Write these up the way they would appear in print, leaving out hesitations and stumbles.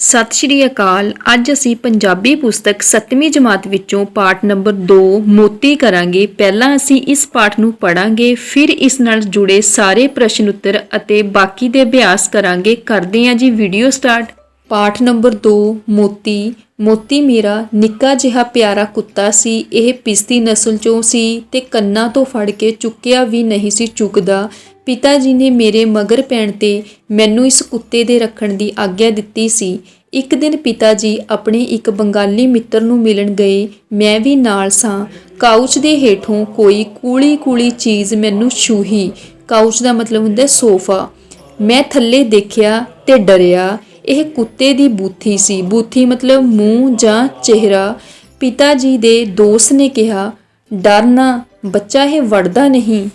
ਸਤਿ ਸ਼੍ਰੀ ਅਕਾਲ। ਅੱਜ ਅਸੀਂ ਪੰਜਾਬੀ ਪੁਸਤਕ 7ਵੀਂ ਜਮਾਤ ਵਿੱਚੋਂ ਪਾਠ ਨੰਬਰ 2 ਮੋਤੀ ਕਰਾਂਗੇ। ਪਹਿਲਾਂ ਅਸੀਂ ਇਸ ਪਾਠ ਨੂੰ ਪੜ੍ਹਾਂਗੇ, ਫਿਰ ਇਸ ਨਾਲ ਜੁੜੇ ਸਾਰੇ ਪ੍ਰਸ਼ਨ ਉੱਤਰ ਅਤੇ ਬਾਕੀ ਦੇ ਅਭਿਆਸ ਕਰਾਂਗੇ। ਕਰਦੇ ਹਾਂ ਜੀ ਵੀਡੀਓ ਸਟਾਰਟ। ਪਾਠ ਨੰਬਰ 2 ਮੋਤੀ। ਮੋਤੀ ਮੇਰਾ ਨਿੱਕਾ ਜਿਹਾ ਪਿਆਰਾ ਕੁੱਤਾ ਸੀ। ਇਹ ਪਿਸਤੀ ਨਸਲ 'ਚੋਂ ਸੀ ਤੇ ਕੰਨਾਂ ਤੋਂ ਫੜ ਕੇ ਚੁੱਕਿਆ ਵੀ ਨਹੀਂ ਸੀ ਚੁੱਕਦਾ। ਪਿਤਾ ਜੀ ਨੇ ਮੇਰੇ ਮਗਰ ਪੈਣ ਤੇ ਮੈਨੂੰ ਇਸ ਕੁੱਤੇ ਦੇ ਰੱਖਣ ਦੀ ਆਗਿਆ ਦਿੱਤੀ ਸੀ। ਇੱਕ ਦਿਨ ਪਿਤਾ ਜੀ ਆਪਣੇ ਇੱਕ ਬੰਗਾਲੀ ਮਿੱਤਰ ਨੂੰ ਮਿਲਣ ਗਏ। ਮੈਂ ਵੀ ਨਾਲ ਸਾਂ। ਕਾਊਚ ਦੇ ਹੇਠੋਂ ਕੋਈ ਕੂਲੀ ਕੂਲੀ ਚੀਜ਼ ਮੈਨੂੰ ਛੂਹੀ। ਕਾਊਚ ਦਾ ਮਤਲਬ ਹੁੰਦਾ ਸੋਫਾ। ਮੈਂ ਥੱਲੇ ਦੇਖਿਆ ਤੇ ਡਰਿਆ। ਇਹ ਕੁੱਤੇ ਦੀ ਬੂਥੀ ਸੀ। ਬੂਥੀ ਮਤਲਬ ਮੂੰਹ ਜਾਂ ਚਿਹਰਾ। ਪਿਤਾ ਜੀ ਦੇ ਦੋਸਤ ਨੇ ਕਿਹਾ, ਡਰ ਨਾ ਬੱਚਾ, ਇਹ ਵੜਦਾ ਨਹੀਂ।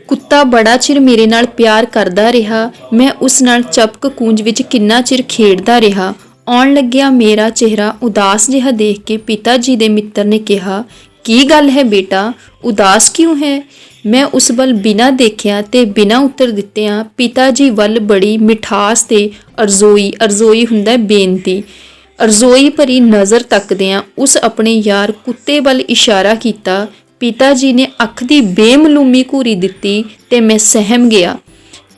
ਕੁੱਤਾ ਬੜਾ ਚਿਰ ਮੇਰੇ ਨਾਲ ਪਿਆਰ ਕਰਦਾ ਰਿਹਾ। ਮੈਂ ਉਸ ਨਾਲ ਚਪਕ ਕੂੰਜ ਵਿੱਚ ਕਿੰਨਾ ਚਿਰ ਖੇਡਦਾ ਰਿਹਾ। ਆਉਣ ਲੱਗਿਆ ਮੇਰਾ ਚਿਹਰਾ ਉਦਾਸ ਜਿਹਾ ਦੇਖ ਕੇ ਪਿਤਾ ਜੀ ਦੇ ਮਿੱਤਰ ਨੇ ਕਿਹਾ, ਕੀ ਗੱਲ ਹੈ ਬੇਟਾ, ਉਦਾਸ ਕਿਉਂ ਹੈ? ਮੈਂ ਉਸ ਵੱਲ ਬਿਨਾਂ ਦੇਖਿਆ ਤੇ ਬਿਨਾਂ ਉੱਤਰ ਦਿੱਤਿਆਂ ਪਿਤਾ ਜੀ ਵੱਲ ਬੜੀ ਮਿਠਾਸ ਤੇ ਅਰਜ਼ੋਈ ਹੁੰਦਾ ਬੇਨਤੀ, ਅਰਜ਼ੋਈ ਭਰੀ ਨਜ਼ਰ ਤੱਕਦਿਆਂ ਉਸ ਆਪਣੇ ਯਾਰ ਕੁੱਤੇ ਵੱਲ ਇਸ਼ਾਰਾ ਕੀਤਾ। ਪਿਤਾ ਜੀ ਨੇ ਅੱਖ ਦੀ ਬੇਮਲੂਮੀ ਘੂਰੀ ਦਿੱਤੀ ਤੇ ਮੈਂ ਸਹਿਮ ਗਿਆ।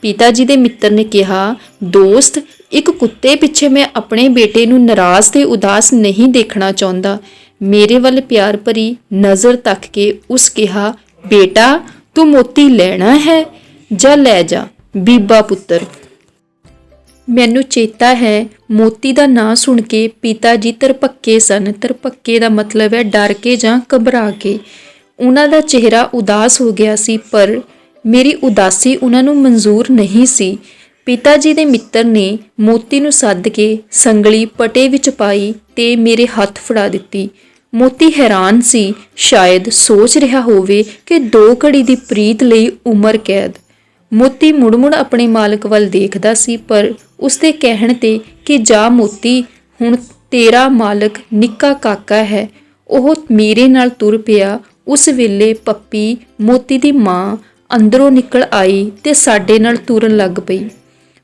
ਪਿਤਾ ਜੀ ਦੇ ਮਿੱਤਰ ਨੇ ਕਿਹਾ, ਦੋਸਤ, ਇੱਕ ਕੁੱਤੇ ਪਿੱਛੇ ਮੈਂ ਆਪਣੇ ਬੇਟੇ ਨੂੰ ਨਾਰਾਜ਼ ਤੇ ਉਦਾਸ ਨਹੀਂ ਦੇਖਣਾ ਚਾਹੁੰਦਾ। ਮੇਰੇ ਵੱਲ ਪਿਆਰ ਭਰੀ ਨਜ਼ਰ ਤੱਕ ਕੇ ਉਸ ਕਿਹਾ, ਬੇਟਾ ਤੂੰ ਮੋਤੀ ਲੈਣਾ ਹੈ? ਜਾ ਲੈ ਜਾ ਬੀਬਾ ਪੁੱਤਰ। ਮੈਨੂੰ ਚੇਤਾ ਹੈ ਮੋਤੀ ਦਾ ਨਾਂ ਸੁਣ ਕੇ ਪਿਤਾ ਜੀ ਤਰਪੱਕੇ ਸਨ। ਤਰਪੱਕੇ ਦਾ ਮਤਲਬ ਹੈ ਡਰ ਕੇ ਜਾਂ ਘਬਰਾ ਕੇ। ਉਹਨਾਂ ਦਾ ਚਿਹਰਾ ਉਦਾਸ ਹੋ ਗਿਆ ਸੀ, ਪਰ ਮੇਰੀ ਉਦਾਸੀ ਉਹਨਾਂ ਨੂੰ ਮਨਜ਼ੂਰ ਨਹੀਂ ਸੀ। ਪਿਤਾ ਜੀ ਦੇ ਮਿੱਤਰ ਨੇ ਮੋਤੀ ਨੂੰ ਸੱਦ ਕੇ ਸੰਗਲੀ ਪਟੇ ਵਿੱਚ ਪਾਈ ਤੇ ਮੇਰੇ ਹੱਥ ਫੜਾ ਦਿੱਤੀ। ਮੋਤੀ ਹੈਰਾਨ ਸੀ, ਸ਼ਾਇਦ ਸੋਚ ਰਿਹਾ ਹੋਵੇ ਕਿ 2 ਘੜੀ ਦੀ ਪ੍ਰੀਤ ਲਈ ਉਮਰ ਕੈਦ। ਮੋਤੀ ਮੁੜ-ਮੁੜ ਆਪਣੇ ਮਾਲਕ ਵੱਲ ਦੇਖਦਾ ਸੀ, ਪਰ ਉਸਦੇ ਕਹਿਣ ਤੇ ਕਿ ਜਾ ਮੋਤੀ, ਹੁਣ ਤੇਰਾ ਮਾਲਕ ਨਿੱਕਾ ਕਾਕਾ ਹੈ, ਉਹ ਮੇਰੇ ਨਾਲ ਤੁਰ ਪਿਆ। ਉਸ ਵੇਲੇ ਪੱਪੀ, ਮੋਤੀ ਦੀ ਮਾਂ, ਅੰਦਰੋਂ ਨਿਕਲ ਆਈ ਤੇ ਸਾਡੇ ਨਾਲ ਤੁਰਨ ਲੱਗ ਪਈ।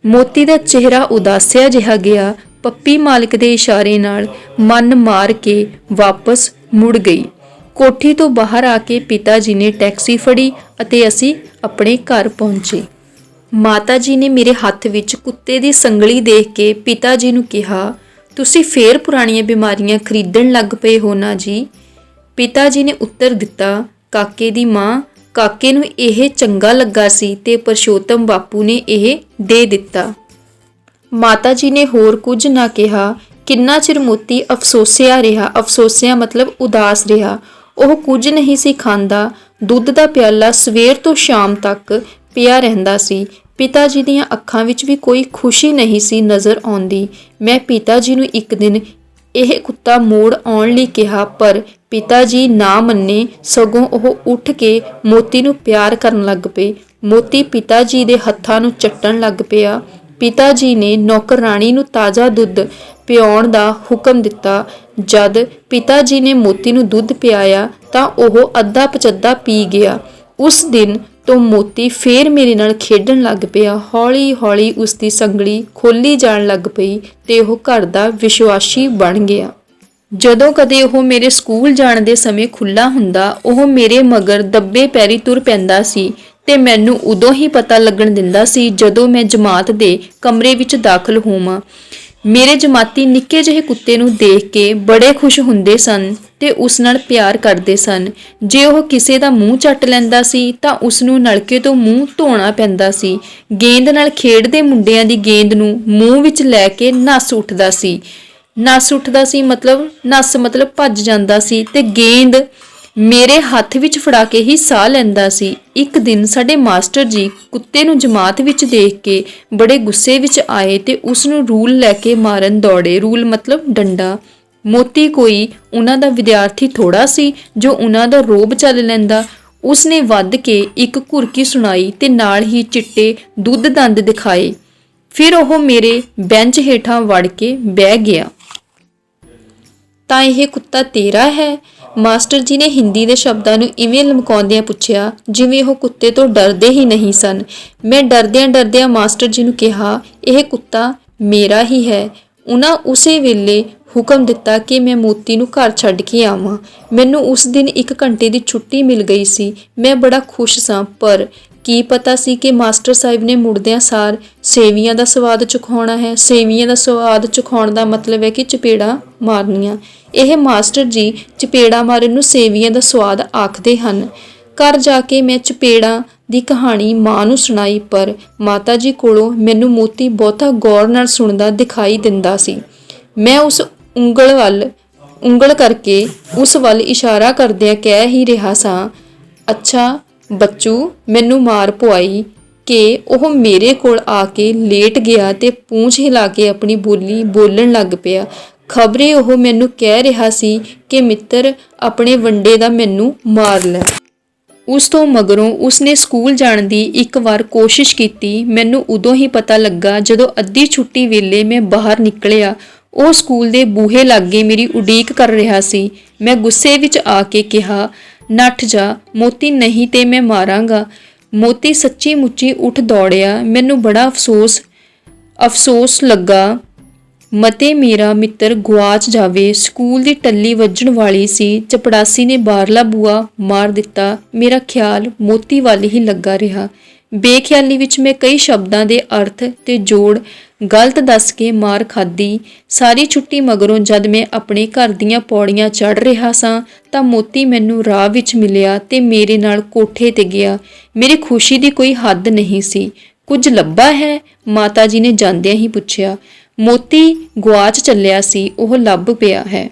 ਮੋਤੀ ਦਾ ਚਿਹਰਾ ਉਦਾਸਿਆ ਜਿਹਾ ਗਿਆ। ਪੱਪੀ ਮਾਲਕ ਦੇ ਇਸ਼ਾਰੇ ਨਾਲ ਮਨ ਮਾਰ ਕੇ ਵਾਪਸ ਮੁੜ ਗਈ। ਕੋਠੀ ਤੋਂ ਬਾਹਰ ਆ ਕੇ ਪਿਤਾ ਜੀ ਨੇ ਟੈਕਸੀ ਫੜੀ ਅਤੇ ਅਸੀਂ ਆਪਣੇ ਘਰ ਪਹੁੰਚੇ। ਮਾਤਾ ਜੀ ਨੇ ਮੇਰੇ ਹੱਥ ਵਿੱਚ ਕੁੱਤੇ ਦੀ ਸੰਗਲੀ ਦੇਖ ਕੇ ਪਿਤਾ ਜੀ ਨੂੰ ਕਿਹਾ, ਤੁਸੀਂ ਫੇਰ ਪੁਰਾਣੀਆਂ ਬਿਮਾਰੀਆਂ ਖਰੀਦਣ ਲੱਗ ਪਏ ਹੋ ਨਾ ਜੀ? ਪਿਤਾ ਜੀ ਨੇ ਉੱਤਰ ਦਿੱਤਾ, ਕਾਕੇ ਦੀ ਮਾਂ, ਕਾਕੇ ਨੂੰ ਇਹ ਚੰਗਾ ਲੱਗਾ ਸੀ ਤੇ ਪਰਸ਼ੋਤਮ ਬਾਪੂ ਨੇ ਇਹ ਦੇ ਦਿੱਤਾ। ਮਾਤਾ ਜੀ ਨੇ ਹੋਰ ਕੁਝ ਨਾ ਕਿਹਾ। ਕਿੰਨਾ ਚਿਰ ਮੋਤੀ ਅਫਸੋਸਿਆ ਰਿਹਾ। ਅਫਸੋਸਿਆ ਮਤਲਬ ਉਦਾਸ ਰਿਹਾ। ਉਹ ਕੁਝ ਨਹੀਂ ਸੀ ਖਾਂਦਾ। ਦੁੱਧ ਦਾ ਪਿਆਲਾ ਸਵੇਰ ਤੋਂ ਸ਼ਾਮ ਤੱਕ ਪਿਆ ਰਹਿੰਦਾ ਸੀ। ਪਿਤਾ ਜੀ ਦੀਆਂ ਅੱਖਾਂ ਵਿੱਚ ਵੀ ਕੋਈ ਖੁਸ਼ੀ ਨਹੀਂ ਸੀ ਨਜ਼ਰ ਆਉਂਦੀ। ਮੈਂ ਪਿਤਾ ਜੀ ਨੂੰ ਇੱਕ ਦਿਨ ਇਹ ਕੁੱਤਾ ਮੋੜ ਆਉਣ ਲਈ ਕਿਹਾ, ਪਰ ਪਿਤਾ ਜੀ ਨਾ ਮੰਨੇ, ਸਗੋਂ ਉਹ ਉੱਠ ਕੇ ਮੋਤੀ ਨੂੰ ਪਿਆਰ ਕਰਨ ਲੱਗ ਪਏ। ਮੋਤੀ ਪਿਤਾ ਜੀ ਦੇ ਹੱਥਾਂ ਨੂੰ ਚੱਟਣ ਲੱਗ ਪਿਆ। ਪਿਤਾ ਜੀ ਨੇ ਨੌਕਰਾਣੀ ਨੂੰ ਤਾਜ਼ਾ ਦੁੱਧ ਪਿਆਉਣ ਦਾ ਹੁਕਮ ਦਿੱਤਾ। ਜਦ ਪਿਤਾ ਜੀ ਨੇ ਮੋਤੀ ਨੂੰ ਦੁੱਧ ਪਿਆਇਆ ਤਾਂ ਉਹ ਅੱਧਾ ਪਚੱਧਾ ਪੀ ਗਿਆ। ਉਸ ਦਿਨ ਤੋਂ ਮੋਤੀ ਫੇਰ ਮੇਰੇ ਨਾਲ ਖੇਡਣ ਲੱਗ ਪਿਆ। ਹੌਲੀ-ਹੌਲੀ ਉਸ ਦੀ ਸੰਗਲੀ ਖੋਲੀ ਜਾਣ ਲੱਗ ਪਈ ਤੇ ਉਹ ਘਰ ਦਾ ਵਿਸ਼ਵਾਸੀ ਬਣ ਗਿਆ। ਜਦੋਂ ਕਦੇ ਉਹ ਮੇਰੇ ਸਕੂਲ ਜਾਣ ਦੇ ਸਮੇਂ ਖੁੱਲ੍ਹਾ ਹੁੰਦਾ, ਉਹ ਮੇਰੇ ਮਗਰ ਦੱਬੇ ਪੈਰੀ ਤੁਰ ਪੈਂਦਾ ਸੀ ਤੇ ਮੈਨੂੰ ਉਦੋਂ ਹੀ ਪਤਾ ਲੱਗਣ ਦਿੰਦਾ ਸੀ ਜਦੋਂ ਮੈਂ ਜਮਾਤ ਦੇ ਕਮਰੇ ਵਿੱਚ ਦਾਖਲ ਹੋਵਾਂ। ਮੇਰੇ ਜਮਾਤੀ ਨਿੱਕੇ ਜਿਹੇ ਕੁੱਤੇ ਨੂੰ ਦੇਖ ਕੇ ਬੜੇ ਖੁਸ਼ ਹੁੰਦੇ ਸਨ ਤੇ ਉਸ ਨਾਲ ਪਿਆਰ ਕਰਦੇ ਸਨ। ਜੇ ਉਹ ਕਿਸੇ ਦਾ ਮੂੰਹ ਚੱਟ ਲੈਂਦਾ ਸੀ ਤਾਂ ਉਸ ਨੂੰ ਨਲਕੇ ਤੋਂ ਮੂੰਹ ਧੋਣਾ ਪੈਂਦਾ ਸੀ। ਗੇਂਦ ਨਾਲ ਖੇਡਦੇ ਮੁੰਡਿਆਂ ਦੀ ਗੇਂਦ ਨੂੰ ਮੂੰਹ ਵਿੱਚ ਲੈ ਕੇ ਨੱਸ ਉੱਠਦਾ ਸੀ ਮਤਲਬ ਭੱਜ ਜਾਂਦਾ ਸੀ ਤੇ ਗੇਂਦ ਮੇਰੇ ਹੱਥ ਵਿੱਚ ਫੜਾ ਕੇ ਹੀ ਸਾਹ ਲੈਂਦਾ ਸੀ। ਇੱਕ ਦਿਨ ਸਾਡੇ ਮਾਸਟਰ ਜੀ ਕੁੱਤੇ ਨੂੰ ਜਮਾਤ ਵਿੱਚ ਦੇਖ ਕੇ ਬੜੇ ਗੁੱਸੇ ਵਿੱਚ ਆਏ ਤੇ ਉਸ ਨੂੰ ਰੂਲ ਲੈ ਕੇ ਮਾਰਨ ਦੌੜੇ। ਰੂਲ ਮਤਲਬ ਡੰਡਾ। ਮੋਤੀ ਕੋਈ ਉਹਨਾਂ ਦਾ ਵਿਦਿਆਰਥੀ ਥੋੜਾ ਸੀ ਜੋ ਉਹਨਾਂ ਦਾ ਰੋਬ ਚੱਲ ਲੈਂਦਾ। ਉਸ ਨੇ ਵੱਧ ਕੇ ਇੱਕ ਘੁਰਕੀ ਸੁਣਾਈ ਤੇ ਨਾਲ ਹੀ ਚਿੱਟੇ ਦੁੱਧ ਦੰਦ ਦਿਖਾਏ। ਫਿਰ ਉਹ ਮੇਰੇ ਬੈਂਚ ਹੇਠਾਂ ਵੜ ਕੇ ਬਹਿ ਗਿਆ। ਤਾਂ ਇਹ ਕੁੱਤਾ ਤੇਰਾ ਹੈ? ਮਾਸਟਰ ਜੀ ਨੇ ਹਿੰਦੀ ਦੇ ਸ਼ਬਦਾਂ ਨੂੰ ਇਵੇਂ ਲਮਕਾਉਂਦਿਆਂ ਪੁੱਛਿਆ ਜਿਵੇਂ ਉਹ ਕੁੱਤੇ ਤੋਂ ਡਰਦੇ ਹੀ ਨਹੀਂ ਸਨ। ਮੈਂ ਡਰਦਿਆਂ ਮਾਸਟਰ ਜੀ ਨੂੰ ਕਿਹਾ, ਇਹ ਕੁੱਤਾ ਮੇਰਾ ਹੀ ਹੈ। ਉਹਨਾਂ ਉਸੇ ਵੇਲੇ ਹੁਕਮ ਦਿੱਤਾ ਕਿ ਮੈਂ ਮੋਤੀ ਨੂੰ ਘਰ ਛੱਡ ਕੇ ਆਵਾਂ। ਮੈਨੂੰ ਉਸ ਦਿਨ 1 ਘੰਟੇ ਦੀ ਛੁੱਟੀ ਮਿਲ ਗਈ ਸੀ। ਮੈਂ ਬੜਾ ਖੁਸ਼ ਸਾਂ, ਪਰ ਕੀ ਪਤਾ ਸੀ ਕਿ ਮਾਸਟਰ ਸਾਹਿਬ ਨੇ ਮੁੜਦਿਆਂ ਸਾਰ ਸੇਵੀਆਂ ਦਾ ਸਵਾਦ ਚਖਾਉਣਾ ਹੈ। ਸੇਵੀਆਂ ਦਾ ਸਵਾਦ ਚਖਾਉਣ ਦਾ ਮਤਲਬ ਹੈ ਕਿ ਚਪੇੜਾਂ ਮਾਰਨੀਆਂ। ਇਹ ਮਾਸਟਰ ਜੀ ਚਪੇੜਾਂ ਮਾਰਨ ਨੂੰ ਸੇਵੀਆਂ ਦਾ ਸਵਾਦ ਆਖਦੇ ਹਨ। ਘਰ ਜਾ ਕੇ ਮੈਂ ਚਪੇੜਾਂ ਦੀ ਕਹਾਣੀ ਮਾਂ ਨੂੰ ਸੁਣਾਈ, ਪਰ ਮਾਤਾ ਜੀ ਕੋਲੋਂ ਮੈਨੂੰ ਮੋਤੀ ਬਹੁਤਾ ਗੌਰ ਨਾਲ ਸੁਣਦਾ ਦਿਖਾਈ ਦਿੰਦਾ ਸੀ। ਮੈਂ ਉਸ ਉਂਗਲ ਕਰਕੇ ਉਸ ਵੱਲ ਇਸ਼ਾਰਾ ਕਰਦਿਆਂ ਕਹਿ ਹੀ ਰਿਹਾ ਸਾਂ, ਅੱਛਾ ਬੱਚੂ, ਮੈਨੂੰ ਮਾਰ ਪਵਾਈ, ਕਿ ਉਹ ਮੇਰੇ ਕੋਲ ਆ ਕੇ ਲੇਟ ਗਿਆ ਤੇ ਪੂੰਛ ਹਿਲਾ ਕੇ ਆਪਣੀ ਬੋਲੀ ਬੋਲਣ ਲੱਗ ਪਿਆ। ਖਬਰੇ ਉਹ ਮੈਨੂੰ ਕਹਿ ਰਿਹਾ ਸੀ ਕਿ ਮਿੱਤਰ, ਆਪਣੇ ਵੰਡੇ ਦਾ ਮੈਨੂੰ ਮਾਰ ਲੈ। ਉਸ ਤੋਂ ਮਗਰੋਂ ਉਸਨੇ ਸਕੂਲ ਜਾਣ ਦੀ 1 ਵਾਰ ਕੋਸ਼ਿਸ਼ ਕੀਤੀ। ਮੈਨੂੰ ਉਦੋਂ ਹੀ ਪਤਾ ਲੱਗਾ ਜਦੋਂ ਅੱਧੀ ਛੁੱਟੀ ਵੇਲੇ ਮੈਂ ਬਾਹਰ ਨਿਕਲਿਆ। ਉਹ ਸਕੂਲ ਦੇ ਬੂਹੇ ਲਾਗੇ ਮੇਰੀ ਉਡੀਕ ਕਰ ਰਿਹਾ ਸੀ। ਮੈਂ ਗੁੱਸੇ ਵਿੱਚ ਆ ਕੇ ਕਿਹਾ, ਨੱਠ ਜਾ ਮੋਤੀ, ਨਹੀਂ ਤੇ ਮੈਂ ਮਾਰਾਂਗਾ। ਮੋਤੀ ਸੱਚੀ ਮੁੱਚੀ ਉੱਠ ਦੌੜਿਆ। ਮੈਨੂੰ ਬੜਾ ਅਫਸੋਸ ਲੱਗਾ, ਮਤੇ ਮੇਰਾ ਮਿੱਤਰ ਗੁਆਚ ਜਾਵੇ। ਸਕੂਲ ਦੀ ਟੱਲੀ ਵੱਜਣ ਵਾਲੀ ਸੀ। ਚਪੜਾਸੀ ਨੇ ਬਾਹਰਲਾ ਬੂਹਾ ਮਾਰ ਦਿੱਤਾ। ਮੇਰਾ ਖਿਆਲ ਮੋਤੀ ਵੱਲ ਹੀ ਲੱਗਾ ਰਿਹਾ। ਬੇਖਿਆਲੀ ਵਿੱਚ ਮੈਂ ਕਈ ਸ਼ਬਦਾਂ ਦੇ ਅਰਥ ਤੇ ਜੋੜ ਗਲਤ ਦੱਸ ਕੇ ਮਾਰ ਖਾਧੀ। ਸਾਰੀ ਛੁੱਟੀ ਮਗਰੋਂ ਜਦ ਮੈਂ ਆਪਣੇ ਘਰ ਦੀਆਂ ਪੌੜੀਆਂ ਚੜ੍ਹ ਰਿਹਾ ਸਾਂ ਤਾਂ ਮੋਤੀ ਮੈਨੂੰ ਰਾਹ ਵਿੱਚ ਮਿਲਿਆ ਤੇ ਮੇਰੇ ਨਾਲ ਕੋਠੇ ਤੇ ਗਿਆ। ਮੇਰੀ ਖੁਸ਼ੀ ਦੀ ਕੋਈ ਹੱਦ ਨਹੀਂ ਸੀ। ਕੁਝ ਲੱਭਾ ਹੈ? ਮਾਤਾ ਜੀ ਨੇ ਜਾਂਦਿਆਂ ਹੀ ਪੁੱਛਿਆ। ਮੋਤੀ ਗੁਆਚ ਚੱਲਿਆ ਸੀ, ਉਹ ਲੱਭ ਪਿਆ ਹੈ।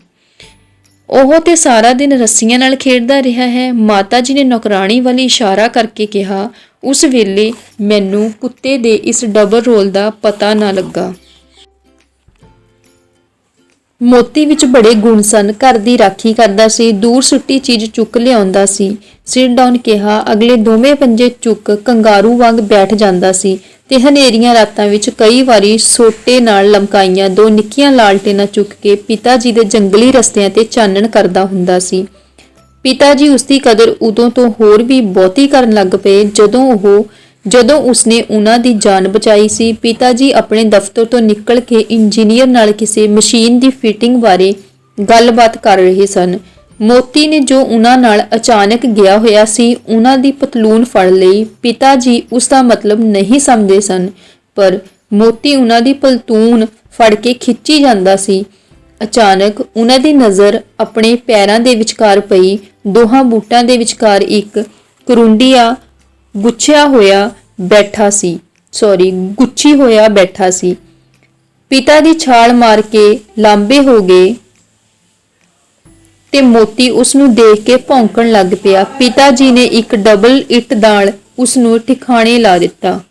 ਉਹ ਤੇ ਸਾਰਾ ਦਿਨ ਰੱਸੀਆਂ ਨਾਲ ਖੇਡਦਾ ਰਿਹਾ ਹੈ। ਮਾਤਾ ਜੀ ਨੇ ਨੌਕਰਾਣੀ ਵੱਲ ਇਸ਼ਾਰਾ ਕਰਕੇ ਕਿਹਾ। ਉਸ ਵੇਲੇ ਮੈਨੂੰ ਕੁੱਤੇ ਦੇ ਇਸ ਡਬਲ ਰੋਲ ਦਾ ਪਤਾ ਨਾ ਲੱਗਾ। ਮੋਤੀ ਵਿੱਚ ਬੜੇ ਗੁਣ ਸਨ। ਘਰ ਦੀ ਰਾਖੀ ਕਰਦਾ ਸੀ, ਦੂਰ ਸੁੱਟੀ ਚੀਜ਼ ਚੁੱਕ ਲਿਆਉਂਦਾ ਸੀ। ਸਿਟ ਡਾਊਨ ਕਿਹਾ, ਅਗਲੇ ਦੋਵੇਂ ਪੰਜੇ ਚੁੱਕ ਕੰਗਾਰੂ ਵਾਂਗ ਬੈਠ ਜਾਂਦਾ ਸੀ ਤੇ ਹਨੇਰੀਆਂ ਰਾਤਾਂ ਵਿੱਚ ਕਈ ਵਾਰੀ ਸੋਟੇ ਨਾਲ ਲਮਕਾਈਆਂ 2 ਨਿੱਕੀਆਂ ਲਾਲਟੇਨਾਂ ਚੁੱਕ ਕੇ ਪਿਤਾ ਜੀ ਦੇ ਜੰਗਲੀ ਰਸਤਿਆਂ ਤੇ ਚਾਨਣ ਕਰਦਾ ਹੁੰਦਾ ਸੀ। ਪਿਤਾ ਜੀ ਉਸਦੀ ਕਦਰ ਉਦੋਂ ਤੋਂ ਹੋਰ ਵੀ ਬਹੁਤੀ ਕਰਨ ਲੱਗ ਪਏ ਜਦੋਂ ਉਸਨੇ ਉਹਨਾਂ ਦੀ ਜਾਨ ਬਚਾਈ ਸੀ। ਪਿਤਾ ਜੀ ਆਪਣੇ ਦਫ਼ਤਰ ਤੋਂ ਨਿਕਲ ਕੇ ਇੰਜੀਨੀਅਰ ਨਾਲ ਕਿਸੇ ਮਸ਼ੀਨ ਦੀ ਫਿਟਿੰਗ ਬਾਰੇ ਗੱਲਬਾਤ ਕਰ ਰਹੇ ਸਨ। ਮੋਤੀ ਨੇ ਜੋ ਉਹਨਾਂ ਨਾਲ ਅਚਾਨਕ ਗਿਆ ਹੋਇਆ ਸੀ, ਉਹਨਾਂ ਦੀ ਪਤਲੂਨ ਫੜ ਲਈ। ਪਿਤਾ ਜੀ ਉਸ ਦਾ ਮਤਲਬ ਨਹੀਂ ਸਮਝਦੇ ਸਨ, ਪਰ ਮੋਤੀ ਉਹਨਾਂ ਦੀ ਪਤਲੂਨ ਫੜ ਕੇ ਖਿੱਚੀ ਜਾਂਦਾ ਸੀ। ਅਚਾਨਕ ਉਹਨਾਂ ਦੀ ਨਜ਼ਰ ਆਪਣੇ ਪੈਰਾਂ ਦੇ ਵਿਚਕਾਰ ਪਈ। ਦੋਹਾਂ ਬੂਟਾਂ ਦੇ ਵਿਚਕਾਰ ਇੱਕ ਕਰੁੰਡੀਆ ਗੁੱਛੀ ਹੋਇਆ ਬੈਠਾ ਸੀ। ਪਿਤਾ ਦੀ ਛਾਲ ਮਾਰ ਕੇ ਲਾਂਬੇ ਹੋ ਗਏ ਤੇ ਮੋਤੀ ਉਸ ਨੂੰ ਦੇਖ ਕੇ ਭੌਂਕਣ ਲੱਗ ਪਿਆ। ਪਿਤਾ ਜੀ ਨੇ ਇੱਕ ਡਬਲ ਇੱਟ ਨਾਲ ਉਸ ਨੂੰ ਠਿਕਾਣੇ ਲਾ ਦਿੱਤਾ।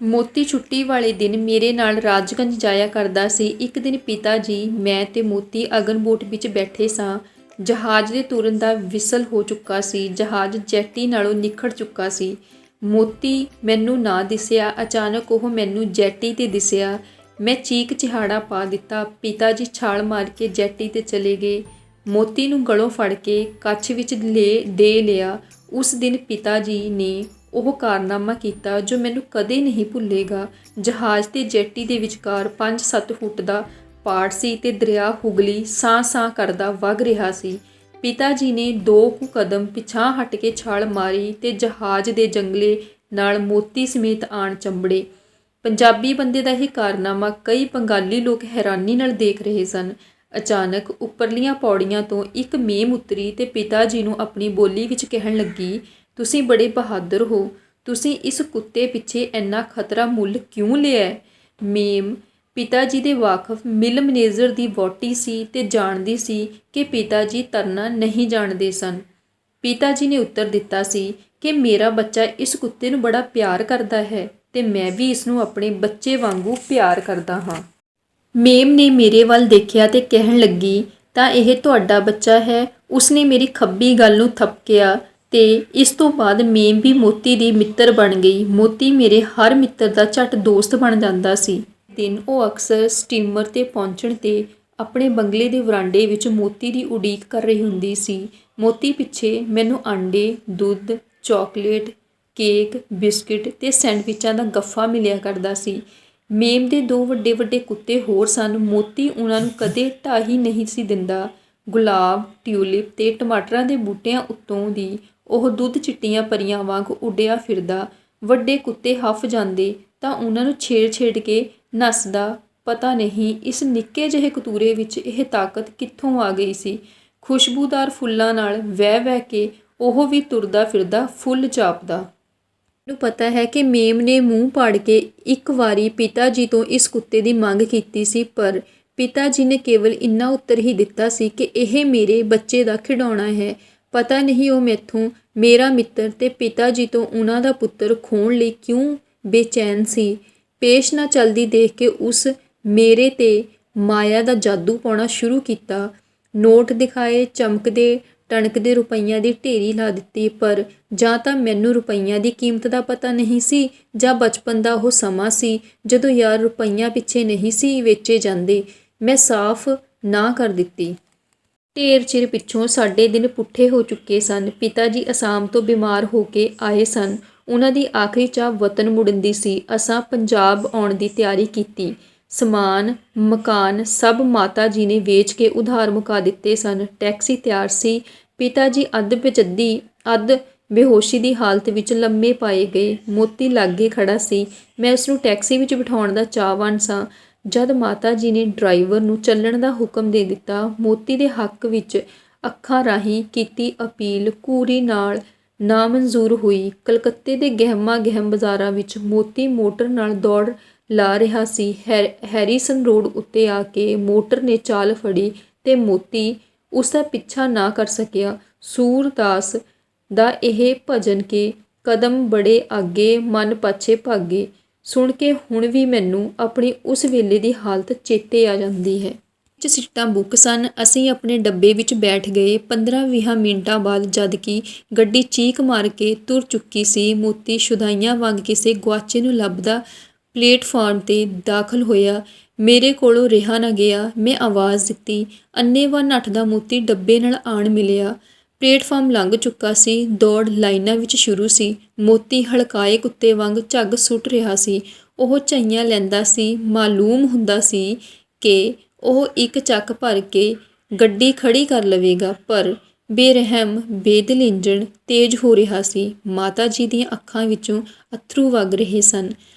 ਮੋਤੀ ਛੁੱਟੀ ਵਾਲੇ ਦਿਨ ਮੇਰੇ ਨਾਲ ਰਾਜਗੰਜ ਜਾਇਆ ਕਰਦਾ ਸੀ। ਇੱਕ ਦਿਨ ਪਿਤਾ ਜੀ, ਮੈਂ ਤੇ ਮੋਤੀ ਅਗਨਬੋਟ ਵਿੱਚ ਬੈਠੇ ਸਾਂ। ਜਹਾਜ਼ ਦੇ ਤੁਰਨ ਦਾ ਵਿਸਲ ਹੋ ਚੁੱਕਾ ਸੀ। ਜਹਾਜ਼ ਜੈਟੀ ਨਾਲੋਂ ਨਿਖੜ ਚੁੱਕਾ ਸੀ। ਮੋਤੀ ਮੈਨੂੰ ਨਾ ਦਿਸਿਆ। ਅਚਾਨਕ ਉਹ ਮੈਨੂੰ ਜੈਟੀ ਤੇ ਦਿਸਿਆ। ਮੈਂ ਚੀਕ ਚਿਹਾੜਾ ਪਾ ਦਿੱਤਾ। ਪਿਤਾ ਜੀ ਛਾਲ ਮਾਰ ਕੇ ਜੈਟੀ ਤੇ ਚਲੇ ਗਏ। ਮੋਤੀ ਨੂੰ ਗਲੋਂ ਫੜ ਕੇ ਕੱਛ ਵਿੱਚ ਦੇ ਲਿਆ। ਉਸ ਦਿਨ ਪਿਤਾ ਜੀ ਨੇ ਉਹ ਕਾਰਨਾਮਾ ਕੀਤਾ ਜੋ ਮੈਨੂੰ ਕਦੇ ਨਹੀਂ ਭੁੱਲੇਗਾ। ਜਹਾਜ਼ ਤੇ ਜੈਟੀ ਦੇ ਵਿਚਕਾਰ 5-7 ਫੁੱਟ ਦਾ ਪਾੜ ਸੀ ਤੇ ਦਰਿਆ ਹੁਗਲੀ ਸਾਂ ਕਰਦਾ ਵਗ ਰਿਹਾ ਸੀ। ਪਿਤਾ ਜੀ ਨੇ 2 ਕੁ ਕਦਮ ਪਿਛਾਂਹ ਹਟ ਕੇ ਛਾਲ ਮਾਰੀ ਤੇ ਜਹਾਜ਼ ਦੇ ਜੰਗਲੇ ਨਾਲ ਮੋਤੀ ਸਮੇਤ ਆਣ ਚੰਬੜੇ। ਪੰਜਾਬੀ ਬੰਦੇ ਦਾ ਇਹ ਕਾਰਨਾਮਾ ਕਈ ਬੰਗਾਲੀ ਲੋਕ ਹੈਰਾਨੀ ਨਾਲ ਦੇਖ ਰਹੇ ਸਨ। ਅਚਾਨਕ ਉੱਪਰਲੀਆਂ ਪੌੜੀਆਂ ਤੋਂ ਇੱਕ ਮੇਮ ਉਤਰੀ ਤੇ ਪਿਤਾ ਜੀ ਨੂੰ ਆਪਣੀ ਬੋਲੀ ਵਿੱਚ ਕਹਿਣ ਲੱਗੀ, ਤੁਸੀਂ ਬੜੇ ਬਹਾਦਰ ਹੋ। ਤੁਸੀਂ ਇਸ ਕੁੱਤੇ ਪਿੱਛੇ ਇੰਨਾ ਖਤਰਾ ਮੁੱਲ ਕਿਉਂ ਲਿਆ? ਮੇਮ ਪਿਤਾ ਜੀ ਦੇ ਵਾਕਫ ਮਿਲ ਮੈਨੇਜਰ ਦੀ ਵਹੁਟੀ ਸੀ ਤੇ ਜਾਣਦੀ ਸੀ ਕਿ ਪਿਤਾ ਜੀ ਤਰਨਾ ਨਹੀਂ ਜਾਣਦੇ ਸਨ। ਪਿਤਾ ਜੀ ਨੇ ਉੱਤਰ ਦਿੱਤਾ ਸੀ ਕਿ ਮੇਰਾ ਬੱਚਾ ਇਸ ਕੁੱਤੇ ਨੂੰ ਬੜਾ ਪਿਆਰ ਕਰਦਾ ਹੈ ਤੇ ਮੈਂ ਵੀ ਇਸ ਨੂੰ ਆਪਣੇ ਬੱਚੇ ਵਾਂਗੂ ਪਿਆਰ ਕਰਦਾ ਹਾਂ। ਮੇਮ ਨੇ ਮੇਰੇ ਵੱਲ ਦੇਖਿਆ ਤੇ ਕਹਿਣ ਲੱਗੀ, ਤਾਂ ਇਹ ਤੁਹਾਡਾ ਬੱਚਾ ਹੈ? ਉਸਨੇ ਮੇਰੀ ਖੱਬੀ ਗੱਲ ਨੂੰ ਥਪਕਿਆ ਤੇ ਇਸ ਤੋਂ ਬਾਅਦ ਮੇਮ ਵੀ ਮੋਤੀ ਦੀ ਮਿੱਤਰ ਬਣ ਗਈ। ਮੋਤੀ ਮੇਰੇ ਹਰ ਮਿੱਤਰ ਦਾ ਝੱਟ ਦੋਸਤ ਬਣ ਜਾਂਦਾ ਸੀ। ਦਿਨ ਉਹ ਅਕਸਰ ਸਟੀਮਰ ਤੇ ਪਹੁੰਚਣ ਤੇ ਆਪਣੇ ਬੰਗਲੇ ਦੇ ਵਰਾਂਡੇ ਵਿੱਚ ਮੋਤੀ ਦੀ ਉਡੀਕ ਕਰ ਰਹੀ ਹੁੰਦੀ ਸੀ। ਮੋਤੀ ਪਿੱਛੇ ਮੈਨੂੰ ਆਂਡੇ, ਦੁੱਧ, ਚਾਕਲੇਟ, ਕੇਕ, ਬਿਸਕਿਟ ਤੇ ਸੈਂਡਵਿਚਾਂ ਦਾ ਗੱਫਾ ਮਿਲਿਆ ਕਰਦਾ ਸੀ। ਮੇਮ ਦੇ 2 ਵੱਡੇ ਵੱਡੇ ਕੁੱਤੇ ਹੋਰ ਸਨ। ਮੋਤੀ ਉਹਨਾਂ ਨੂੰ ਕਦੇ ਢਾਹੀ ਨਹੀਂ ਸੀ ਦਿੰਦਾ। ਗੁਲਾਬ, ਟਿਊਲਿਪ ਤੇ ਟਮਾਟਰਾਂ ਦੇ ਬੂਟਿਆਂ ਉੱਤੋਂ ਦੀ ਉਹ ਦੁੱਧ ਚਿੱਟੀਆਂ ਪਰੀਆਂ ਵਾਂਗ ਉੱਡਿਆ ਫਿਰਦਾ। ਵੱਡੇ ਕੁੱਤੇ ਹੱਫ ਜਾਂਦੇ ਤਾਂ ਉਹਨਾਂ ਨੂੰ ਛੇੜ ਕੇ ਨੱਸਦਾ। ਪਤਾ ਨਹੀਂ ਇਸ ਨਿੱਕੇ ਜਿਹੇ ਕਤੂਰੇ ਵਿੱਚ ਇਹ ਤਾਕਤ ਕਿੱਥੋਂ ਆ ਗਈ ਸੀ। ਖੁਸ਼ਬੂਦਾਰ ਫੁੱਲਾਂ ਨਾਲ ਵਹਿ ਕੇ ਉਹ ਵੀ ਤੁਰਦਾ ਫਿਰਦਾ, ਫੁੱਲ ਚਾਪਦਾ। ਮੈਨੂੰ ਪਤਾ ਹੈ ਕਿ ਮੇਮ ਨੇ ਮੂੰਹ ਪਾੜ ਕੇ ਇੱਕ ਵਾਰੀ ਪਿਤਾ ਜੀ ਤੋਂ ਇਸ ਕੁੱਤੇ ਦੀ ਮੰਗ ਕੀਤੀ ਸੀ, ਪਰ ਪਿਤਾ ਜੀ ਨੇ ਕੇਵਲ ਇੰਨਾ ਉੱਤਰ ਹੀ ਦਿੱਤਾ ਸੀ ਕਿ ਇਹ ਮੇਰੇ ਬੱਚੇ ਦਾ ਖਿਡੌਣਾ ਹੈ। ਪਤਾ ਨਹੀਂ ਉਹ ਮੈਥੋਂ, ਮੇਰਾ ਮਿੱਤਰ ਤੇ ਪਿਤਾ ਜੀ ਤੋਂ ਉਹਨਾਂ ਦਾ ਪੁੱਤਰ ਖੋਹਣ ਲਈ ਕਿਉਂ ਬੇਚੈਨ ਸੀ। ਪੇਸ਼ ਨਾ ਚੱਲਦੀ ਦੇਖ ਕੇ ਉਸ ਮੇਰੇ 'ਤੇ ਮਾਇਆ ਦਾ ਜਾਦੂ ਪਾਉਣਾ ਸ਼ੁਰੂ ਕੀਤਾ। ਨੋਟ ਦਿਖਾਏ, ਚਮਕਦੇ ਟਣਕਦੇ ਰੁਪਈਆਂ ਦੀ ਢੇਰੀ ਲਾ ਦਿੱਤੀ। ਪਰ ਜਾਂ ਤਾਂ ਮੈਨੂੰ ਰੁਪਈਆਂ ਦੀ ਕੀਮਤ ਦਾ ਪਤਾ ਨਹੀਂ ਸੀ, ਜਾਂ ਬਚਪਨ ਦਾ ਉਹ ਸਮਾਂ ਸੀ ਜਦੋਂ ਯਾਰ ਰੁਪਈਆਂ ਪਿੱਛੇ ਨਹੀਂ ਸੀ ਵੇਚੇ ਜਾਂਦੇ। ਮੈਂ ਸਾਫ਼ ਨਾ ਕਰ ਦਿੱਤੀ। ਢੇਰ ਚਿਰ ਪਿੱਛੋਂ ਸਾਡੇ ਦਿਨ ਪੁੱਠੇ ਹੋ ਚੁੱਕੇ ਸਨ। ਪਿਤਾ ਜੀ ਅਸਾਮ ਤੋਂ ਬਿਮਾਰ ਹੋ ਕੇ ਆਏ ਸਨ। ਉਹਨਾਂ ਦੀ ਆਖਰੀ ਚਾਹ ਵਤਨ ਮੁੜਨ ਦੀ ਸੀ। ਅਸਾਂ ਪੰਜਾਬ ਆਉਣ ਦੀ ਤਿਆਰੀ ਕੀਤੀ। ਸਮਾਨ, ਮਕਾਨ ਸਭ ਮਾਤਾ ਜੀ ਨੇ ਵੇਚ ਕੇ ਉਧਾਰ ਮੁਕਾ ਦਿੱਤੇ ਸਨ। ਟੈਕਸੀ ਤਿਆਰ ਸੀ। ਪਿਤਾ ਜੀ ਅੱਧ ਬੇਜੱਦੀ, ਅੱਧ ਬੇਹੋਸ਼ੀ ਦੀ ਹਾਲਤ ਵਿੱਚ ਲੰਮੇ ਪਾਏ ਗਏ। ਮੋਤੀ ਲਾਗੇ ਖੜਾ ਸੀ। ਮੈਂ ਉਸਨੂੰ ਟੈਕਸੀ ਵਿੱਚ ਬਿਠਾਉਣ ਦਾ ਚਾਹਵਾਨ ਸਾਂ। ਜਦ ਮਾਤਾ ਜੀ ਨੇ ਡਰਾਈਵਰ ਨੂੰ ਚੱਲਣ ਦਾ ਹੁਕਮ ਦੇ ਦਿੱਤਾ, ਮੋਤੀ ਦੇ ਹੱਕ ਵਿੱਚ ਅੱਖਾਂ ਰਾਹੀਂ ਕੀਤੀ ਅਪੀਲ ਘੂਰੀ ਨਾਲ ਨਾਮਨਜ਼ੂਰ ਹੋਈ। ਕਲਕੱਤੇ ਦੇ ਗਹਿਮ ਬਾਜ਼ਾਰਾਂ ਵਿੱਚ ਮੋਤੀ ਮੋਟਰ ਨਾਲ ਦੌੜ ਲਾ ਰਿਹਾ ਸੀ। ਹੈਰੀਸਨ ਰੋਡ ਉੱਤੇ ਆ ਕੇ ਮੋਟਰ ਨੇ ਚਾਲ ਫੜੀ ਤੇ ਮੋਤੀ ਉਸਦਾ ਪਿੱਛਾ ਨਾ ਕਰ ਸਕਿਆ। ਸੂਰਦਾਸ ਦਾ ਇਹ ਭਜਨ ਕਿ ਕਦਮ ਬੜੇ ਆਗੇ, ਮਨ ਪਾਛੇ ਭਾਗੇ, ਸੁਣ ਕੇ ਹੁਣ ਵੀ ਮੈਨੂੰ ਆਪਣੀ ਉਸ ਵੇਲੇ ਦੀ ਹਾਲਤ ਚੇਤੇ ਆ ਜਾਂਦੀ ਹੈ। ਵਿੱਚ ਸੀਟਾਂ ਬੁੱਕ ਸਨ। ਅਸੀਂ ਆਪਣੇ ਡੱਬੇ ਵਿੱਚ ਬੈਠ ਗਏ। 15-20 ਮਿੰਟਾਂ ਬਾਅਦ ਜਦ ਕਿ ਗੱਡੀ ਚੀਕ ਮਾਰ ਕੇ ਤੁਰ ਚੁੱਕੀ ਸੀ, ਮੋਤੀ ਸ਼ੁਦਾਈਆਂ ਵਾਂਗ ਕਿਸੇ ਗੁਆਚੇ ਨੂੰ ਲੱਭਦਾ ਪਲੇਟਫਾਰਮ 'ਤੇ ਦਾਖਲ ਹੋਇਆ। ਮੇਰੇ ਕੋਲੋਂ ਰਿਹਾ ਨਾ ਗਿਆ। ਮੈਂ ਆਵਾਜ਼ ਦਿੱਤੀ। ਅੰਨ੍ਹੇਵਾਹ ਨੱਠਦਾ ਮੋਤੀ ਡੱਬੇ ਨਾਲ ਆਣ ਮਿਲਿਆ। ਪਲੇਟਫਾਰਮ ਲੰਘ ਚੁੱਕਾ ਸੀ। ਦੌੜ ਲਾਈਨਾਂ ਵਿੱਚ ਸ਼ੁਰੂ ਸੀ। ਮੋਤੀ ਹਲਕਾਏ ਕੁੱਤੇ ਵਾਂਗ ਝੱਗ ਸੁੱਟ ਰਿਹਾ ਸੀ। ਉਹ ਝਈਆਂ ਲੈਂਦਾ ਸੀ। ਮਾਲੂਮ ਹੁੰਦਾ ਸੀ ਕਿ ਉਹ ਇੱਕ ਚੱਕ ਭਰ ਕੇ ਗੱਡੀ ਖੜੀ ਕਰ ਲਵੇਗਾ, ਪਰ ਬੇਰਹਿਮ ਬੇਦਿਲ ਇੰਜਣ ਤੇਜ਼ ਹੋ ਰਿਹਾ ਸੀ। ਮਾਤਾ ਜੀ ਦੀਆਂ ਅੱਖਾਂ ਵਿੱਚੋਂ ਅੱਥਰੂ ਵਗ ਰਹੇ ਸਨ।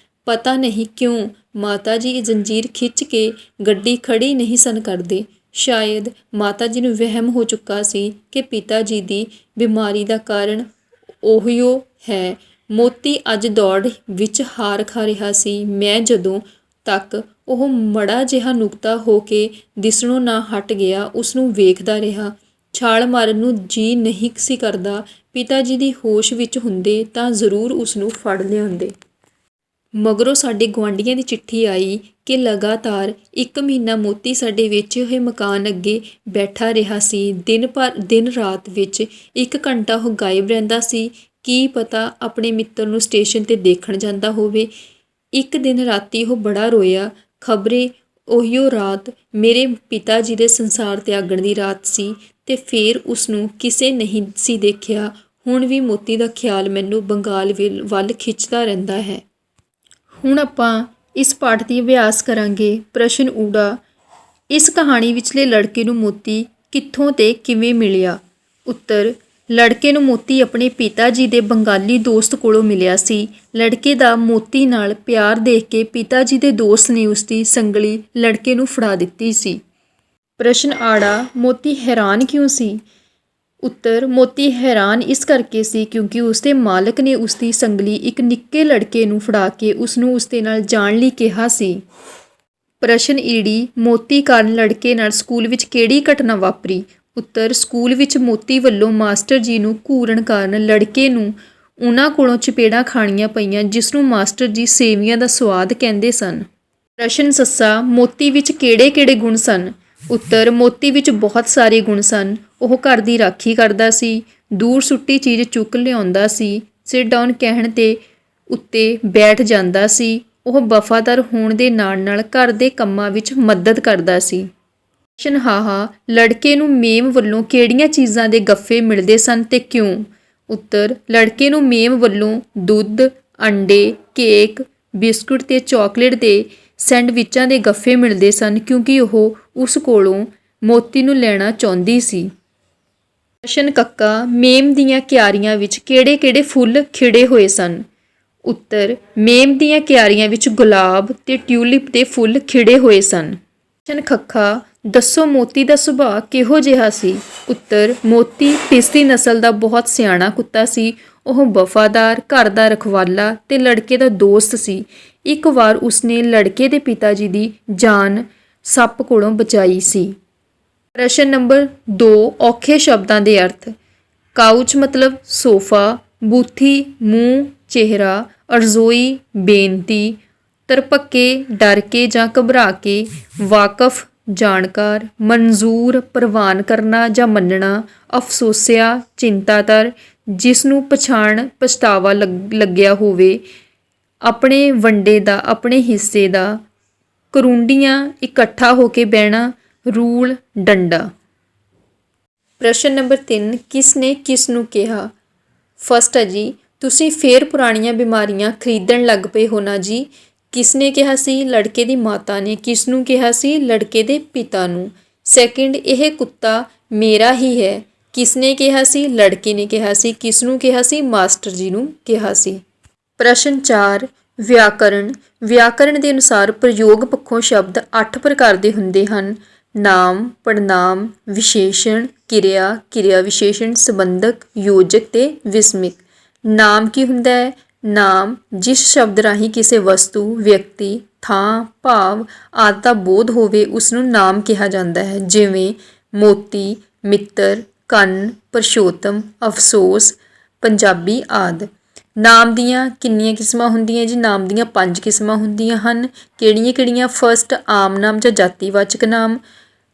ਪਤਾ ਨਹੀਂ ਕਿਉਂ ਮਾਤਾ ਜੀ ਜੰਜੀਰ ਖਿੱਚ ਕੇ ਗੱਡੀ ਖੜੀ ਨਹੀਂ ਸਨ ਕਰਦੇ। ਸ਼ਾਇਦ ਮਾਤਾ ਜੀ ਨੂੰ ਵਹਿਮ ਹੋ ਚੁੱਕਾ ਸੀ ਕਿ ਪਿਤਾ ਜੀ ਦੀ ਬਿਮਾਰੀ ਦਾ ਕਾਰਨ ਉਹੀਓ ਹੈ। ਮੋਤੀ ਅੱਜ ਦੌੜ ਵਿੱਚ ਹਾਰ ਖਾ ਰਿਹਾ ਸੀ। ਮੈਂ ਜਦੋਂ ਤੱਕ ਉਹ ਮੜਾ ਜਿਹਾ ਨੁਕਤਾ ਹੋ ਕੇ ਦਿਸਣੋਂ ਨਾ ਹਟ ਗਿਆ, ਉਸਨੂੰ ਵੇਖਦਾ ਰਿਹਾ। ਛਾਲ ਮਾਰਨ ਨੂੰ ਜੀ ਨਹੀਂ ਸੀ ਕਰਦਾ। ਪਿਤਾ ਜੀ ਦੀ ਹੋਸ਼ ਵਿੱਚ ਹੁੰਦੇ ਤਾਂ ਜ਼ਰੂਰ ਉਸਨੂੰ ਫੜ ਲਿਆਉਂਦੇ। ਮਗਰੋਂ ਸਾਡੇ ਗੁਆਂਢੀਆਂ ਦੀ ਚਿੱਠੀ ਆਈ ਕਿ ਲਗਾਤਾਰ 1 ਮਹੀਨਾ ਮੋਤੀ ਸਾਡੇ ਵੇਚੇ ਹੋਏ ਮਕਾਨ ਅੱਗੇ ਬੈਠਾ ਰਿਹਾ ਸੀ। ਦਿਨ ਰਾਤ ਵਿੱਚ 1 ਘੰਟਾ ਉਹ ਗਾਇਬ ਰਹਿੰਦਾ ਸੀ। ਕੀ ਪਤਾ ਆਪਣੇ ਮਿੱਤਰ ਨੂੰ ਸਟੇਸ਼ਨ 'ਤੇ ਦੇਖਣ ਜਾਂਦਾ ਹੋਵੇ। ਇੱਕ ਦਿਨ ਰਾਤੀ ਉਹ ਬੜਾ ਰੋਇਆ। ਖਬਰੇ ਉਹੀਓ ਰਾਤ ਮੇਰੇ ਪਿਤਾ ਜੀ ਦੇ ਸੰਸਾਰ ਤਿਆਗਣ ਦੀ ਰਾਤ ਸੀ ਤੇ ਫਿਰ ਉਸਨੂੰ ਕਿਸੇ ਨਹੀਂ ਸੀ ਦੇਖਿਆ। ਹੁਣ ਵੀ ਮੋਤੀ ਦਾ ਖਿਆਲ ਮੈਨੂੰ ਬੰਗਾਲ ਵੱਲ ਖਿੱਚਦਾ ਰਹਿੰਦਾ ਹੈ। ਹੁਣ ਆਪਾਂ ਇਸ ਪਾਠ ਦੀ ਅਭਿਆਸ ਕਰਾਂਗੇ। ਪ੍ਰਸ਼ਨ ਊੜਾ, ਇਸ ਕਹਾਣੀ ਵਿਚਲੇ ਲੜਕੇ ਨੂੰ ਮੋਤੀ ਕਿੱਥੋਂ ਤੇ ਕਿਵੇਂ ਮਿਲਿਆ? ਉੱਤਰ, ਲੜਕੇ ਨੂੰ ਮੋਤੀ ਆਪਣੇ ਪਿਤਾ ਜੀ ਦੇ ਬੰਗਾਲੀ ਦੋਸਤ ਕੋਲੋਂ ਮਿਲਿਆ ਸੀ। ਲੜਕੇ ਦਾ ਮੋਤੀ ਨਾਲ ਪਿਆਰ ਦੇਖ ਕੇ ਪਿਤਾ ਜੀ ਦੇ ਦੋਸਤ ਨੇ ਉਸਦੀ ਸੰਗਲੀ ਲੜਕੇ ਨੂੰ ਫੜਾ ਦਿੱਤੀ ਸੀ। ਪ੍ਰਸ਼ਨ ਆੜਾ, ਮੋਤੀ ਹੈਰਾਨ ਕਿਉਂ ਸੀ? ਉੱਤਰ, ਮੋਤੀ ਹੈਰਾਨ ਇਸ ਕਰਕੇ ਸੀ ਕਿਉਂਕਿ ਉਸਦੇ ਮਾਲਕ ਨੇ ਉਸਦੀ ਸੰਗਲੀ ਇੱਕ ਨਿੱਕੇ ਲੜਕੇ ਨੂੰ ਫੜਾ ਕੇ ਉਸਨੂੰ ਉਸਦੇ ਨਾਲ ਜਾਣ ਲਈ ਕਿਹਾ ਸੀ। ਪ੍ਰਸ਼ਨ ਈੜੀ, ਮੋਤੀ ਕਾਰਨ ਲੜਕੇ ਨਾਲ ਸਕੂਲ ਵਿੱਚ ਕਿਹੜੀ ਘਟਨਾ ਵਾਪਰੀ? ਉੱਤਰ, ਸਕੂਲ ਵਿੱਚ ਮੋਤੀ ਵੱਲੋਂ ਮਾਸਟਰ ਜੀ ਨੂੰ ਘੂਰਨ ਕਾਰਨ ਲੜਕੇ ਨੂੰ ਉਹਨਾਂ ਕੋਲੋਂ ਚਪੇੜਾਂ ਖਾਣੀਆਂ ਪਈਆਂ, ਜਿਸ ਨੂੰ ਮਾਸਟਰ ਜੀ ਸੇਵੀਆਂ ਦਾ ਸਵਾਦ ਕਹਿੰਦੇ ਸਨ। ਪ੍ਰਸ਼ਨ ਸੱਸਾ, ਮੋਤੀ ਵਿੱਚ ਕਿਹੜੇ ਗੁਣ ਸਨ? ਉੱਤਰ, ਮੋਤੀ ਵਿੱਚ ਬਹੁਤ ਸਾਰੇ ਗੁਣ ਸਨ। ਉਹ ਘਰ ਦੀ ਰਾਖੀ ਕਰਦਾ ਸੀ, ਦੂਰ ਸੁੱਟੀ ਚੀਜ਼ ਚੁੱਕ ਲਿਆਉਂਦਾ ਸੀ, ਸਿਟ ਡਾਊਨ ਕਹਿਣ ਤੇ ਉੱਤੇ ਬੈਠ ਜਾਂਦਾ ਸੀ। ਉਹ ਵਫਾਦਾਰ ਹੋਣ ਦੇ ਨਾਲ ਘਰ ਦੇ ਕੰਮਾਂ ਵਿੱਚ ਮਦਦ ਕਰਦਾ ਸੀ। ਪ੍ਰਸ਼ਨ ਹਾਹਾ, ਲੜਕੇ ਨੂੰ ਮੇਮ ਵੱਲੋਂ ਕਿਹੜੀਆਂ ਚੀਜ਼ਾਂ ਦੇ ਗੱਫੇ ਮਿਲਦੇ ਸਨ ਤੇ ਕਿਉਂ? ਉੱਤਰ, ਲੜਕੇ ਨੂੰ ਮੇਮ ਵੱਲੋਂ ਦੁੱਧ, ਅੰਡੇ, ਕੇਕ, ਬਿਸਕੁਟ ਤੇ ਚਾਕਲੇਟ ਦੇ ਸੈਂਡਵਿਚਾਂ ਦੇ ਗੱਫੇ ਮਿਲਦੇ ਸਨ ਕਿਉਂਕਿ ਉਹ ਉਸ ਕੋਲੋਂ ਮੋਤੀ ਨੂੰ ਲੈਣਾ ਚਾਹੁੰਦੀ ਸੀ। ਪ੍ਰਸ਼ਨ ਕੱਕਾ, ਮੇਮ ਦੀਆਂ ਕਿਆਰੀਆਂ ਵਿੱਚ ਕਿਹੜੇ-ਕਿਹੜੇ ਫੁੱਲ ਖਿੜੇ ਹੋਏ ਸਨ? ਉੱਤਰ, ਮੇਮ ਦੀਆਂ ਕਿਆਰੀਆਂ ਵਿੱਚ ਗੁਲਾਬ ਤੇ ਟਿਊਲਿਪ ਦੇ ਫੁੱਲ ਖਿੜੇ ਹੋਏ ਸਨ। ਪ੍ਰਸ਼ਨ ਖੱਖਾ, ਦੱਸੋ ਮੋਤੀ ਦਾ ਸੁਭਾਅ ਕਿਹੋ ਜਿਹਾ ਸੀ? ਉੱਤਰ, ਮੋਤੀ ਪਿਸਤੀ ਨਸਲ ਦਾ ਬਹੁਤ ਸਿਆਣਾ ਕੁੱਤਾ ਸੀ। ਉਹ ਵਫਾਦਾਰ, ਘਰ ਦਾ ਰਖਵਾਲਾ ਤੇ ਲੜਕੇ ਦਾ ਦੋਸਤ ਸੀ। ਇੱਕ ਵਾਰ ਉਸਨੇ ਲੜਕੇ ਦੇ ਪਿਤਾ ਜੀ ਦੀ ਜਾਨ ਸੱਪ ਕੋਲੋਂ ਬਚਾਈ ਸੀ। ਪ੍ਰਸ਼ਨ ਨੰਬਰ 2, ਔਖੇ ਸ਼ਬਦਾਂ ਦੇ ਅਰਥ। ਕਾਊਚ ਮਤਲਬ ਸੋਫਾ, ਬੂਥੀ ਮੂੰਹ ਚਿਹਰਾ, ਅਰਜ਼ੋਈ ਬੇਨਤੀ, ਤਰਪੱਕੇ ਡਰ ਕੇ ਜਾਂ ਘਬਰਾ ਕੇ, ਵਾਕਫ ਜਾਣਕਾਰ, ਮਨਜ਼ੂਰ ਪ੍ਰਵਾਨ ਕਰਨਾ ਜਾਂ ਮੰਨਣਾ, ਅਫਸੋਸਿਆ ਚਿੰਤਾਤਰ ਜਿਸ ਨੂੰ ਪਛਾਣ ਪਛਤਾਵਾ ਲੱਗਿਆ ਹੋਵੇ, ਆਪਣੇ ਵੰਡੇ ਦਾ ਆਪਣੇ ਹਿੱਸੇ ਦਾ, ਕਰੂੰਡੀਆਂ ਇਕੱਠਾ ਹੋ ਕੇ ਬਹਿਣਾ, ਰੂਲ ਡੰਡਾ। ਪ੍ਰਸ਼ਨ ਨੰਬਰ 3, ਕਿਸ ਨੇ ਕਿਸ ਨੂੰ ਕਿਹਾ? ਫਸਟ ਹੈ ਜੀ, ਤੁਸੀਂ ਫੇਰ ਪੁਰਾਣੀਆਂ ਬਿਮਾਰੀਆਂ ਖਰੀਦਣ ਲੱਗ ਪਏ ਹੋ ਨਾ ਜੀ। ਕਿਸ ਨੇ ਕਿਹਾ ਸੀ? ਲੜਕੇ ਦੀ ਮਾਤਾ ਨੇ। ਕਿਸ ਨੂੰ ਕਿਹਾ ਸੀ? ਲੜਕੇ ਦੇ ਪਿਤਾ ਨੂੰ। ਸੈਕਿੰਡ, ਇਹ ਕੁੱਤਾ ਮੇਰਾ ਹੀ ਹੈ। ਕਿਸ ਨੇ ਕਿਹਾ ਸੀ? ਲੜਕੇ ਨੇ ਕਿਹਾ ਸੀ। ਕਿਸ ਨੂੰ ਕਿਹਾ ਸੀ? ਮਾਸਟਰ ਜੀ ਨੂੰ ਕਿਹਾ ਸੀ। ਪ੍ਰਸ਼ਨ 4, ਵਿਆਕਰਣ। ਵਿਆਕਰਣ ਦੇ ਅਨੁਸਾਰ ਪ੍ਰਯੋਗ ਪੱਖੋਂ ਸ਼ਬਦ 8 ਪ੍ਰਕਾਰ ਦੇ ਹੁੰਦੇ ਹਨ। ਨਾਮ, ਪੜਨਾਮ, ਵਿਸ਼ੇਸ਼ਣ, ਕਿਰਿਆ, ਕਿਰਿਆ ਵਿਸ਼ੇਸ਼ਣ, ਸੰਬੰਧਕ, ਯੋਜਕ ਤੇ ਵਿਸਮਿਕ। ਨਾਮ ਕੀ ਹੁੰਦਾ ਹੈ? ਨਾਮ ਜਿਸ ਸ਼ਬਦ ਰਾਹੀਂ ਕਿਸੇ ਵਸਤੂ, ਵਿਅਕਤੀ, ਥਾਂ, ਭਾਵ ਆਦਿ ਦਾ ਬੋਧ ਹੋਵੇ ਉਸ ਨੂੰ ਨਾਮ ਕਿਹਾ ਜਾਂਦਾ ਹੈ। ਜਿਵੇਂ ਮੋਤੀ, ਮਿੱਤਰ, ਕੰਨ, ਪਰਸ਼ੋਤਮ, ਅਫਸੋਸ, ਪੰਜਾਬੀ ਆਦਿ। ਨਾਮ ਦੀਆਂ ਕਿੰਨੀਆਂ ਕਿਸਮਾਂ ਹੁੰਦੀਆਂ ਜੀ? ਨਾਮ ਦੀਆਂ 5 ਕਿਸਮਾਂ ਹੁੰਦੀਆਂ ਹਨ। ਕਿਹੜੀਆਂ-ਕਿਹੜੀਆਂ? ਫਸਟ, ਆਮ ਨਾਮ ਜਾਂ ਜਾਤੀਵਾਚਕ ਨਾਮ।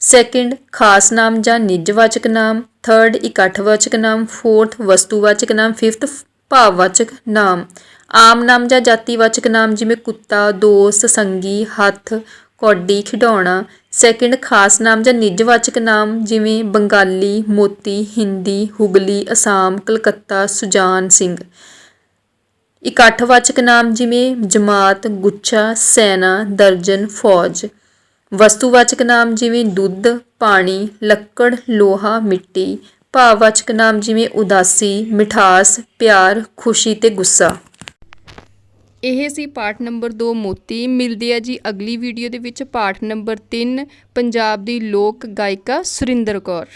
ਸੈਕਿੰਡ, ਖਾਸ ਨਾਮ ਜਾਂ ਨਿੱਜਵਾਚਕ ਨਾਮ। ਥਰਡ, ਇਕੱਠਵਾਚਕ ਨਾਮ। ਫੋਰਥ, ਵਸਤੂਵਾਚਕ ਨਾਮ। ਫਿਫਥ, ਭਾਵਵਾਚਕ ਨਾਮ। ਆਮ ਨਾਮ ਜਾਂ ਜਾਤੀਵਾਚਕ ਨਾਮ ਜਿਵੇਂ ਕੁੱਤਾ, ਦੋਸਤ, ਸੰਗੀ, ਹੱਥ, ਕੌਡੀ, ਖਿਡੌਣਾ। ਸੈਕਿੰਡ, ਖਾਸ ਨਾਮ ਜਾਂ ਨਿੱਜਵਾਚਕ ਨਾਮ ਜਿਵੇਂ ਬੰਗਾਲੀ, ਮੋਤੀ, ਹਿੰਦੀ, ਹੁਗਲੀ, ਅਸਾਮ, ਕਲਕੱਤਾ, ਸੁਜਾਨ ਸਿੰਘ। ਇਕੱਠਵਾਚਕ ਨਾਮ ਜਿਵੇਂ ਜਮਾਤ, ਗੁੱਛਾ, ਸੈਨਾ, ਦਰਜਨ, ਫੌਜ। ਵਸਤੂਵਾਚਕ ਨਾਮ ਜਿਵੇਂ ਦੁੱਧ, ਪਾਣੀ, ਲੱਕੜ, ਲੋਹਾ, ਮਿੱਟੀ। ਭਾਵਵਾਚਕ ਨਾਮ ਜਿਵੇਂ ਉਦਾਸੀ, ਮਿਠਾਸ, ਪਿਆਰ, ਖੁਸ਼ੀ ਤੇ ਗੁੱਸਾ। ਇਹ ਸੀ ਪਾਠ ਨੰਬਰ 2 ਮੋਤੀ। ਮਿਲਦੇ ਆ ਜੀ ਅਗਲੀ ਵੀਡੀਓ ਦੇ ਵਿੱਚ ਪਾਠ ਨੰਬਰ 3 ਪੰਜਾਬ ਦੀ ਲੋਕ ਗਾਇਕਾ ਸੁਰਿੰਦਰ ਕੌਰ।